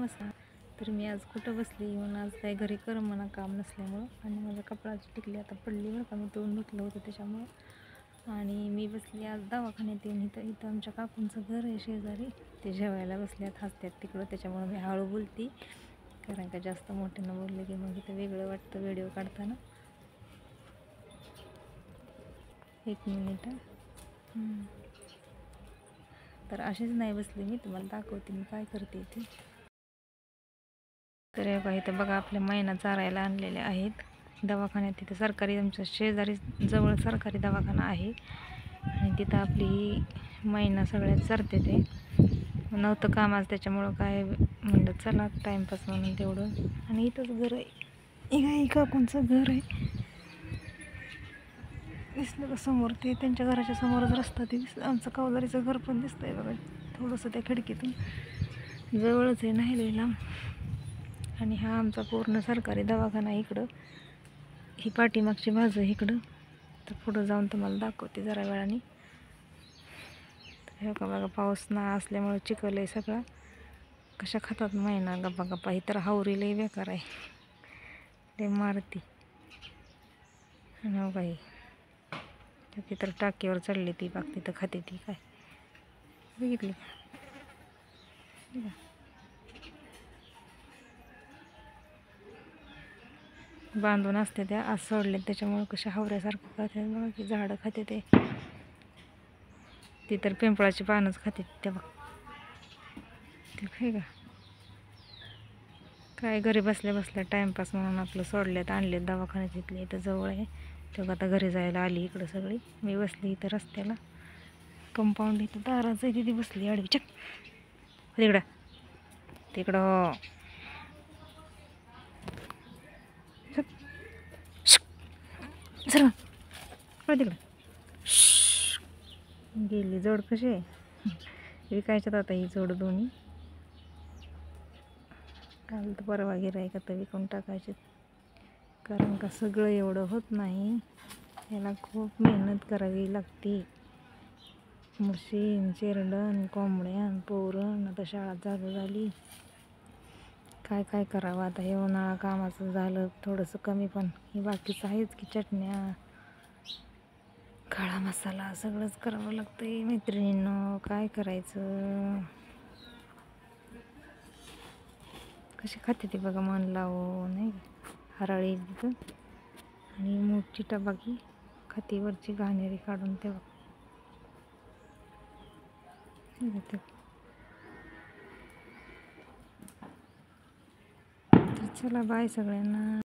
नमस्कार. तर मी आज कुठं बसली येऊन आज काही घरी करमना काम नसल्यामुळं आणि माझ्या कपड्याची टिकली आता पडली बरं का. मी तोंड धुतलं होतं त्याच्यामुळं आणि मी बसली आज दवाखान्यात येऊन. इथं आमच्या काकूंचं घर आहे शेजारी. ते जेवायला बसल्यात हसत्यात तिकडं, त्याच्यामुळं मी हळू बोलती कारण का जास्त मोठ्यानं बोलले की मग इथं वेगळं वाटतं व्हिडिओ काढताना. एक मिनिट. तर अशीच नाही बसली, मी तुम्हाला दाखवते मी काय करते इथे. तर हे बघा इथं बघा आपल्या मैना चारायला आणलेल्या आहेत दवाखान्यात. तिथं सरकारी आमच्या शेजारी जवळ सरकारी दवाखाना आहे आणि तिथं आपली ही मैना सगळ्यात चरते. ते नव्हतं काम आज त्याच्यामुळं काय म्हणलं चला टाईमपास म्हणून तेवढं. आणि इथंच घर आहे, ही काकूंचं घर आहे दिसलं का समोर. ते त्यांच्या घराच्या समोरच रस्ता ते आमचं कौलारीचं घर पण दिसतंय बघा थोडंसं त्या खिडकीतून. जवळच आहे नाही लई लांब. आणि हा आमचा पूर्ण सरकारी दवाखाना इकडं, ही पाठीमागची बाजू इकडं. तर पुढं जाऊन तुम्हाला दाखवते जरा वेळाने. तर हे बघा पाऊस ना असल्यामुळे चिखल आहे सगळा. कशा खातात मैना गप्पा गप्पा. ही तर हावरी लई बेकार आहे, ते मारती. आणि हो काही ती तर टाकीवर चढली ती बाग तिथं खाते ती काय बघितली का. बांधून असते त्या आज सोडले त्याच्यामुळे कशा हावऱ्यासारखं खाते बघा की. झाडं खाते ते, ती तर पिंपळाची पानच खाते त्या बघ ते काय का. काय घरी बसल्या बसल्या टाईमपास म्हणून आपलं सोडल्यात आणलेत दवाखान्यात इथले इथं जवळ आहे. तेव्हा आता घरी जायला आली इकडं सगळी. मी बसली इथं रस्त्याला, कंपाऊंड इथं दाराचं आहे तिथे बसली आडवी. चक तिकडं तिकडं सर तिकडं गेली. जोड कशी आहे विकायच्यात आता ही जोड दोन्ही. काल तर परवा गिरायका तर विकून टाकायचे कारण का सगळं एवढं होत नाही, याला खूप मेहनत करावी लागते. म्हशीन चिरडण कोंबड्यान पोरण. आता शाळा चालू झाली, काय काय करावं आता. हे उन्हाळा कामाचं झालं थोडंसं कमी, पण हे बाकीचं आहेच की. चटण्या काळा मसाला सगळंच करावं लागतंय मैत्रिणींनो. काय करायचं. कशी खाते ती बघा मन लावून नाही हराळी तिथं. आणि मोठी टबाकी खातीवरची घाणेरी काढून ते बघ. चला बाय सगळ्यांना.